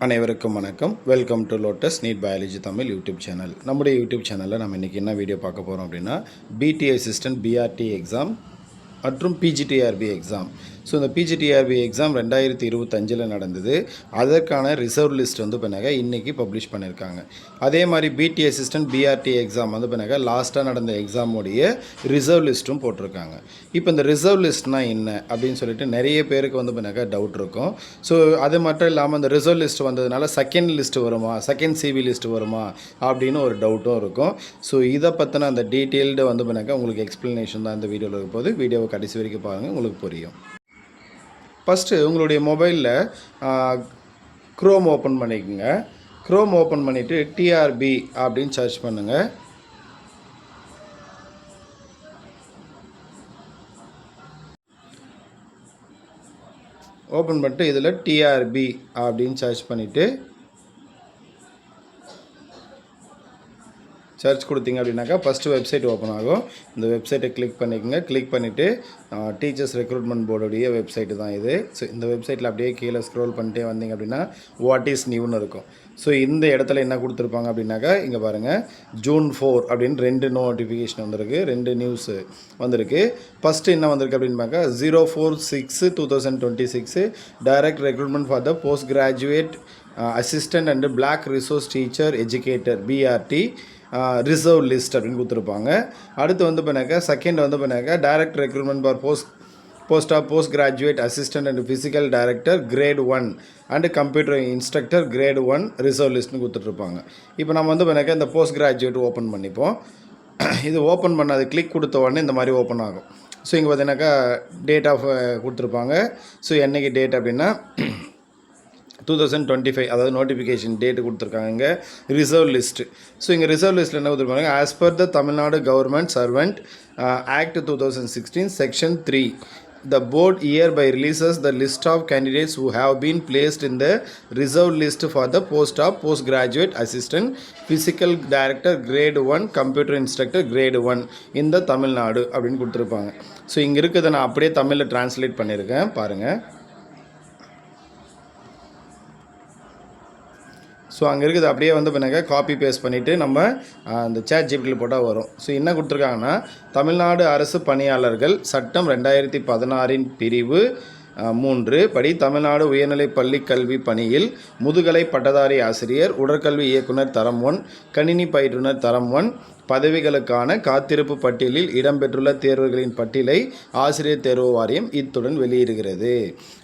அனைவருக்கும் வணக்கம். Welcome to lotus NEET biology Tamil YouTube channel. நம்முடைய யூடியூப் சேனலில் நம்ம இன்றைக்கி என்ன வீடியோ பார்க்க போகிறோம் அப்படின்னா, பிடி அசிஸ்டன்ட் பிஆர்டி எக்ஸாம் மற்றும் பிஜிடிஆர்பி எக்ஸாம். ஸோ இந்த பிஜிடிஆர்பி எக்ஸாம் 2025 நடந்தது. அதற்கான ரிசர்வ் லிஸ்ட் வந்து பண்ணாங்க இன்றைக்கி பப்ளிஷ் பண்ணியிருக்காங்க. அதே மாதிரி பிடி அசிஸ்டன்ட் பிஆர்டி எக்ஸாம் வந்து பண்ணாங்க லாஸ்ட்டாக நடந்த எக்ஸாமுடைய ரிசர்வ் லிஸ்ட்டும் போட்டிருக்காங்க. இப்போ இந்த ரிசர்வ் லிஸ்ட்னால் என்ன அப்படின்னு சொல்லிட்டு நிறைய பேருக்கு வந்து பண்ணாங்க டவுட் இருக்கும். ஸோ அது மட்டும் இல்லாமல் அந்த ரிசர்வ் லிஸ்ட் வந்ததுனால செகண்ட் லிஸ்ட் வருமா, செகண்ட் சிவி லிஸ்ட் வருமா அப்படின்னு ஒரு டவுட்டும் இருக்கும். ஸோ இதை பற்றின அந்த டீட்டெயில்டு வந்து பண்ணாக்க உங்களுக்கு எக்ஸ்ப்ளனேஷன் தான் இந்த வீடியோவில் இருக்க போது. வீடியோவை கடைசி வரைக்கும் பாருங்கள், உங்களுக்கு புரியும். ஃபஸ்ட்டு உங்களுடைய மொபைலில் க்ரோம் ஓப்பன் பண்ணிக்கோங்க. க்ரோம் ஓப்பன் பண்ணிவிட்டு டிஆர்பி அப்படின்னு சர்ச் பண்ணுங்கள். ஓப்பன் பண்ணிட்டு இதில் டிஆர்பி அப்படின்னு சர்ச் பண்ணிவிட்டு சர்ச் கொடுத்தீங்க அப்படின்னாக்கா ஃபஸ்ட்டு வெப்சைட் ஓப்பன் ஆகும். இந்த வெப்சைட்டை கிளிக் பண்ணிக்கோங்க. கிளிக் பண்ணிவிட்டு டீச்சர்ஸ் ரெக்ரூட்மெண்ட் போர்டுடைய வெப்சைட்டு தான் இது. ஸோ இந்த வெப்சைட்டில் அப்படியே கீழே ஸ்க்ரோல் பண்ணிட்டே வந்தீங்க அப்படின்னா வாட் இஸ் நியூன்னு இருக்கும். ஸோ இந்த இடத்துல என்ன கொடுத்துருப்பாங்க அப்படின்னாக்கா இங்கே பாருங்கள், June 4 அப்படின்னு 2 நோட்டிஃபிகேஷன் வந்திருக்கு, 2 நியூஸு வந்திருக்கு. ஃபஸ்ட்டு என்ன வந்திருக்கு அப்படின்னு பார்க்க 04/6/2026 direct recruitment for the post graduate assistant and block resource teacher educator BRT reserve list அப்படின்னு கொடுத்துருப்பாங்க. அடுத்து வந்து பண்ணாக்கா செகண்ட் வந்து பண்ணாக்கா direct recruitment for post graduate assistant and physical director grade 1 and computer instructor grade 1 reserve லிஸ்ட்னு கொடுத்துட்ருப்பாங்க. இப்போ நம்ம வந்து பண்ணாக்கா இந்த போஸ்ட் கிராஜுவேட் ஓப்பன் பண்ணிப்போம். இது ஓப்பன் பண்ண அது கிளிக் கொடுத்த உடனே இந்த மாதிரி ஓப்பன் ஆகும். ஸோ இங்கே பார்த்தீங்கன்னாக்கா டேட் ஆஃப் கொடுத்துருப்பாங்க. ஸோ என்றைக்கு டேட் அப்படின்னா 2025, அதாவது நோட்டிஃபிகேஷன் டேட்டு கொடுத்துருக்காங்க. இங்கே ரிசர்வ் லிஸ்ட்டு. ஸோ இங்கே ரிசர்வ் லிஸ்ட்டில் என்ன கொடுத்துருப்பாங்க, as per the Tamil Nadu government servant act 2016 section 3 the board hereby releases the list of candidates who have been placed in the reserve list for the post of postgraduate assistant physical director grade 1 computer instructor grade 1 in the Tamil Nadu அப்படின்னு கொடுத்துருப்பாங்க. So இங்கே இருக்கிறத நான் அப்படியே தமிழில் translate பண்ணியிருக்கேன் பாருங்கள். So அங்கே இருக்குது அப்படியே வந்து பண்ணாக்க காப்பி பேஸ்ட் பண்ணிவிட்டு நம்ம அந்த சேட் ஜிபிடியில் போட்டால் வரும். ஸோ என்ன கொடுத்துருக்காங்கன்னா, தமிழ்நாடு அரசு பணியாளர்கள் சட்டம் 2016 பிரிவு 3 படி தமிழ்நாடு உயர்நிலை பள்ளி கல்வி பணியில் முதுகலை பட்டதாரி ஆசிரியர், உடற்கல்வி இயக்குனர் தரம் 1, கணினி பயிற்றுனர் தரம் 1 பதவிகளுக்கான காத்திருப்பு பட்டியலில் இடம்பெற்றுள்ள தேர்வுகளின் பட்டியலை ஆசிரியர் தேர்வு வாரியம் இத்துடன் வெளியிடுகிறது.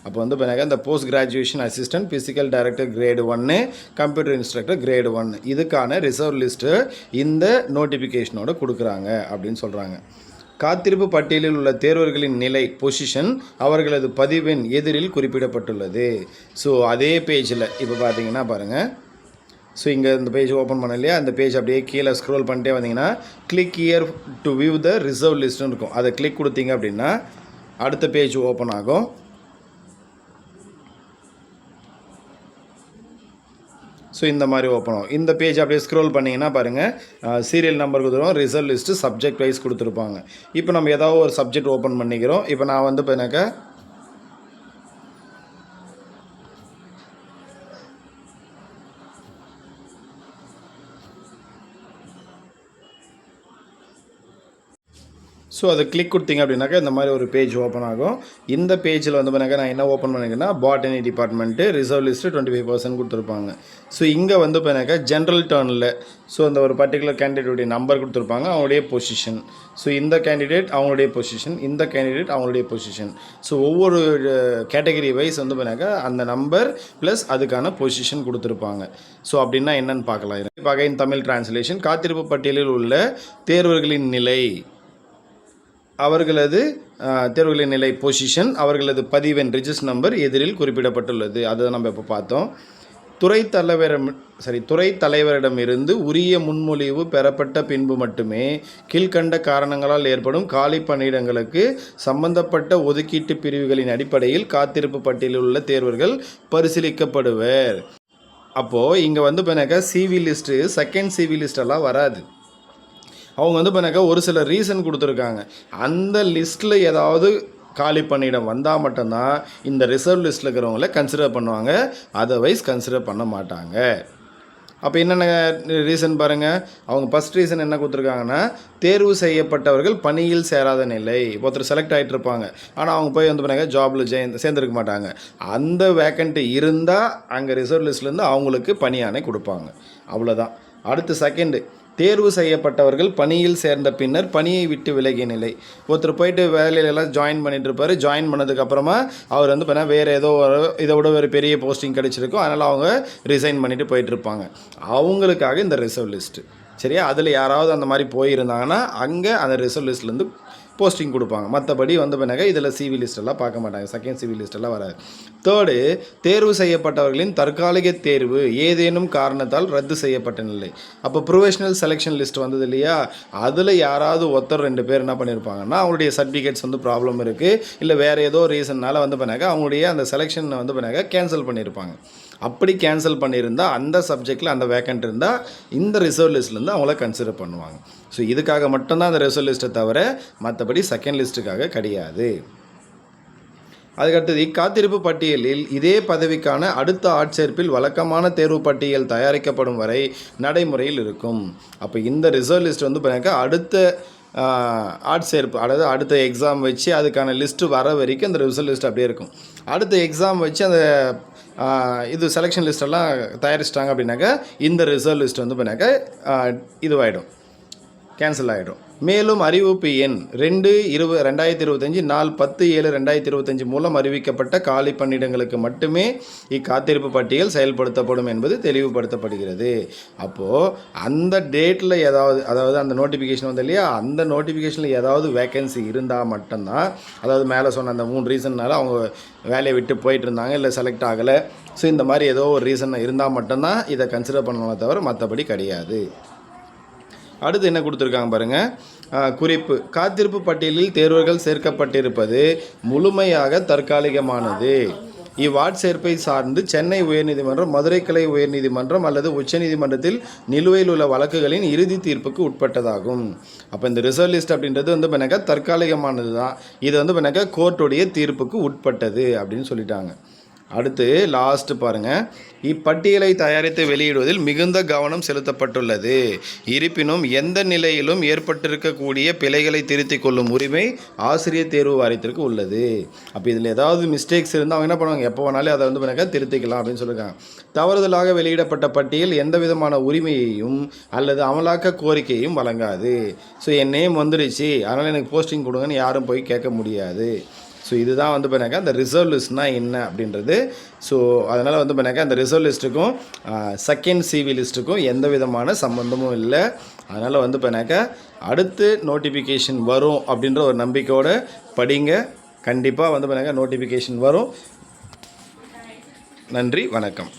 அப்போ வந்து பார்த்தீங்கன்னா இந்த post graduation assistant physical director grade 1, computer instructor grade 1 இதுக்கான ரிசர்வ் லிஸ்ட்டு இந்த நோட்டிஃபிகேஷனோட கொடுக்குறாங்க அப்படின்னு சொல்கிறாங்க. காத்திருப்பு பட்டியலில் உள்ள தேர்வர்களின் நிலை பொசிஷன் அவர்களது பதிவெண் எதிரில் குறிப்பிடப்பட்டுள்ளது. ஸோ அதே பேஜில் இப்போ பார்த்தீங்கன்னா பாருங்கள். ஸோ இங்கே இந்த பேஜ் ஓப்பன் பண்ண இல்லையா, அந்த பேஜ் அப்படியே கீழே ஸ்க்ரோல் பண்ணிட்டே வந்தீங்கன்னா click here to view the reserve லிஸ்ட்னு இருக்கும். அதை கிளிக் கொடுத்தீங்க அப்படின்னா அடுத்த பேஜ் ஓப்பன் ஆகும். ஸோ இந்த மாதிரி ஓப்பன் ஆகும். இந்த பேஜ் அப்படியே ஸ்க்ரோல் பண்ணிங்கன்னா பாருங்கள், சீரியல் நம்பர் கொடுத்துருவோம், ரிசல்ட் லிஸ்ட்டு சப்ஜெக்ட் வைஸ் கொடுத்துருப்பாங்க. இப்போ நம்ம ஏதாவது ஒரு சப்ஜெக்ட் ஓப்பன் பண்ணிக்கிறோம். இப்போ நான் வந்து பார்த்தீங்கன்னாக்கா ஸோ அதை கிளிக் கொடுத்தீங்க அப்படின்னாக்கா இந்த மாதிரி ஒரு பேஜ் ஓப்பன் ஆகும். இந்த பேஜில் வந்து பண்ணாக்கா நான் என்ன ஓப்பன் பண்ணிக்கிறேன்னா பாட்டனி டிபார்ட்மெண்ட்டு ரிசர்வ் லிஸ்ட்டு 25% கொடுத்துருப்பாங்க. ஸோ இங்கே வந்து பண்ணாக்கா ஜென்ரல் டர்னில் ஸோ அந்த ஒரு பர்டிகுலர் கேண்டிடேட்டுடைய நம்பர் கொடுத்துருப்பாங்க, அவங்களுடைய பொசிஷன். ஸோ இந்த கேண்டிடேட் அவங்களுடைய பொசிஷன், இந்த கேண்டிடேட் அவங்களுடைய பொசிஷன். ஸோ ஒவ்வொரு கேட்டகரி வைஸ் வந்து பண்ணாக்கா அந்த நம்பர் ப்ளஸ் அதுக்கான பொசிஷன் கொடுத்துருப்பாங்க. ஸோ அப்படின்னா என்னென்னு பார்க்கலாம். பகையின் தமிழ் டிரான்ஸ்லேஷன். காத்திருப்பு பட்டியலில் உள்ள தேர்வர்களின் நிலை அவர்களது தேர்வுகளின் நிலை பொசிஷன் அவர்களது பதிவெண் ரிஜிஸ்டர் நம்பர் எதிரில் குறிப்பிடப்பட்டுள்ளது. அதை நம்ம இப்போ பார்த்தோம். துறை தலைவரிடமிருந்து உரிய முன்மொழிவு பெறப்பட்ட பின்பு மட்டுமே கீழ்கண்ட காரணங்களால் ஏற்படும் காலி பணியிடங்களுக்கு சம்பந்தப்பட்ட ஒதுக்கீட்டு பிரிவுகளின் அடிப்படையில் காத்திருப்பு பட்டியலில் உள்ள தேர்வர்கள் பரிசீலிக்கப்படுவர். அப்போது இங்கே வந்து பண்ணாக்கா சிவி லிஸ்ட்டு செகண்ட் சிவி லிஸ்டெல்லாம் வராது. அவங்க வந்து பண்ணாக்கா ஒரு சில ரீசன் கொடுத்துருக்காங்க. அந்த லிஸ்ட்டில் ஏதாவது காலி பணியிடம் வந்தால் மட்டும்தான் இந்த ரிசர்வ் லிஸ்ட்டில் இருக்கிறவங்கள கன்சிடர் பண்ணுவாங்க, அதர்வைஸ் கன்சிடர் பண்ண மாட்டாங்க. அப்போ என்னென்ன ரீசன் பாருங்கள். அவங்க ஃபஸ்ட் ரீசன் என்ன கொடுத்துருக்காங்கன்னா, தேர்வு செய்யப்பட்டவர்கள் பணியில் சேராத நிலை. ஒருத்தர் செலக்ட் ஆகிட்டு இருப்பாங்க, ஆனால் அவங்க போய் வந்து பண்ணாங்க ஜாபில் சேர்ந்துருக்க மாட்டாங்க. அந்த வேக்கண்ட்டு இருந்தால் அங்கே ரிசர்வ் லிஸ்ட்லேருந்து அவங்களுக்கு பணி ஆணை கொடுப்பாங்க, அவ்வளோதான். அடுத்து செகண்டு, தேர்வு செய்யப்பட்டவர்கள் பணியில் சேர்ந்த பின்னர் பணியை விட்டு விலகிய நிலை. ஒருத்தர் போயிட்டு வேலையிலலாம் ஜாயின் பண்ணிட்டு இருப்பார். ஜாயின் பண்ணதுக்கப்புறமா அவர் வந்து பார்த்தா வேறு ஏதோ இதை விட ஒரு பெரிய போஸ்டிங் கிடச்சிருக்கும், அதனால் அவங்க ரிசைன் பண்ணிவிட்டு போயிட்டுருப்பாங்க. அவங்களுக்காக இந்த ரிசர்வ் லிஸ்ட்டு, சரியா? அதில் யாராவது அந்த மாதிரி போயிருந்தாங்கன்னா அங்கே அந்த ரிசர்வ் லிஸ்ட்லேருந்து போஸ்டிங் கொடுப்பாங்க. மற்றபடி வந்து பண்ணாங்க இதில் சிவி லிஸ்ட்டெல்லாம் பார்க்க மாட்டாங்க, செகண்ட் சிவி லிஸ்ட்டெல்லாம் வராது. தேர்டு, தேர்வு செய்யப்பட்டவர்களின் தற்காலிக தேர்வு ஏதேனும் காரணத்தால் ரத்து செய்யப்பட்ட நிலை. அப்போ ப்ரொஃபஷனல் செலெக்ஷன் லிஸ்ட் வந்தது இல்லையா, அதில் யாராவது ஒருத்தர் 2 பேர் என்ன பண்ணியிருப்பாங்கன்னா அவங்களுடைய சர்டிஃபிகேட்ஸ் வந்து ப்ராப்ளம் இருக்குது, இல்லை வேறு ஏதோ ரீசன்னால் வந்து பண்ணாங்க அவங்களுடைய அந்த செலெக்ஷனை வந்து பண்ணாங்க கேன்சல் பண்ணியிருப்பாங்க. அப்படி கேன்சல் பண்ணியிருந்தால் அந்த சப்ஜெக்டில் அந்த வேக்கண்ட் இருந்தால் இந்த ரிசர்வ் லிஸ்ட்லேருந்து அவங்கள கன்சிடர் பண்ணுவாங்க. ஸோ இதுக்காக மட்டும்தான் அந்த ரிசர்வ் லிஸ்ட்டை தவிர மற்றபடி செகண்ட் லிஸ்ட்டுக்காக கிடையாது. அதுக்கடுத்தது, இக்காத்திருப்பு பட்டியலில் இதே பதவிக்கான அடுத்த ஆட்சேர்ப்பில் வழக்கமான தேர்வு பட்டியல் தயாரிக்கப்படும் வரை நடைமுறையில் இருக்கும். அப்போ இந்த ரிசர்வ் லிஸ்ட் வந்து பார்த்தீங்கன்னா அடுத்த ஆட்சேர்ப்பு, அதாவது அடுத்த எக்ஸாம் வச்சு அதுக்கான லிஸ்ட்டு வர வரைக்கும் அந்த ரிசர்வ் லிஸ்ட் அப்படியே இருக்கும். அடுத்த எக்ஸாம் வச்சு அந்த இது செலெக்ஷன் லிஸ்ட்டெல்லாம் தயாரிச்சிட்டாங்க அப்படின்னாக்கா இந்த ரிசர்வ் லிஸ்ட் வந்து பண்ணாக்கா இதுவாகிடும், கேன்சல் ஆகிடும். மேலும் அறிவிப்பு எண் 2/2025 நாள் 10/7/2025 மூலம் அறிவிக்கப்பட்ட காலி பணியிடங்களுக்கு மட்டுமே இக்காத்திருப்பு பட்டியல் செயல்படுத்தப்படும் என்பது தெளிவுபடுத்தப்படுகிறது. அப்போது அந்த டேட்டில் அதாவது அந்த நோட்டிஃபிகேஷன் வந்து இல்லையா, அந்த நோட்டிஃபிகேஷனில் ஏதாவது வேக்கன்சி இருந்தால் மட்டும்தான், அதாவது மேலே சொன்ன அந்த 3 ரீசன்னால அவங்க வேலையை விட்டு போயிட்டு இருந்தாங்க, இல்லை செலக்ட் ஆகலை, ஸோ இந்த மாதிரி ஏதோ ஒரு ரீசன் இருந்தால் மட்டும்தான் இதை கன்சிடர் பண்ணணுமே தவிர மற்றபடி கிடையாது. அடுத்து என்ன கொடுத்துருக்காங்க பாருங்கள். குறிப்பு, காத்திருப்பு பட்டியலில் தேர்வர்கள் சேர்க்கப்பட்டிருப்பது முழுமையாக தற்காலிகமானது. இவ்வாட்சேர்ப்பை சார்ந்து சென்னை உயர்நீதிமன்றம், மதுரை கிளை உயர்நீதிமன்றம் அல்லது உச்சநீதிமன்றத்தில் நிலுவையில் உள்ள வழக்குகளின் இறுதி தீர்ப்புக்கு உட்பட்டதாகும். அப்போ இந்த ரிசர்வ் லிஸ்ட் அப்படின்றது வந்து பண்ணாக்கா தற்காலிகமானது தான், இது வந்து பண்ணாக்கா கோர்ட்டுடைய தீர்ப்புக்கு உட்பட்டது அப்படின்னு சொல்லிட்டாங்க. அடுத்து லாஸ்ட்டு பாருங்கள். இப்பட்டியலை தயாரித்து வெளியிடுவதில் மிகுந்த கவனம் செலுத்தப்பட்டுள்ளது. இருப்பினும் எந்த நிலையிலும் ஏற்பட்டிருக்கக்கூடிய பிழைகளை திருத்திக் கொள்ளும் உரிமை ஆசிரியர் தேர்வு வாரியத்திற்கு உள்ளது. அப்போ இதில் ஏதாவது மிஸ்டேக்ஸ் இருந்தால் அவங்க என்ன பண்ணுவாங்க, எப்போ வேணாலும் அதை வந்து பண்ணாக்கா திருத்திக்கலாம் அப்படின்னு சொல்லியிருக்காங்க. தவறுதலாக வெளியிடப்பட்ட பட்டியல் எந்த விதமான உரிமையையும் அல்லது அமலாக்க கோரிக்கையும் வழங்காது. ஸோ என் நேம் வந்துடுச்சு அதனால் எனக்கு போஸ்டிங் கொடுங்கன்னு யாரும் போய் கேட்க முடியாது. ஸோ இதுதான் வந்து பண்ணாக்கா அந்த ரிசர்வ் லிஸ்ட்னால் என்ன அப்படின்றது. ஸோ அதனால் வந்து பண்ணாக்கா அந்த ரிசர்வ் லிஸ்ட்டுக்கும் செகண்ட் சிவி லிஸ்ட்டுக்கும் எந்த விதமான சம்மந்தமும் இல்லை. அதனால் வந்து பண்ணாக்கா அடுத்து நோட்டிஃபிகேஷன் வரும் அப்படின்ற ஒரு நம்பிக்கையோடு படிங்க. கண்டிப்பாக வந்து பண்ணாக்கா நோட்டிஃபிகேஷன் வரும். நன்றி, வணக்கம்.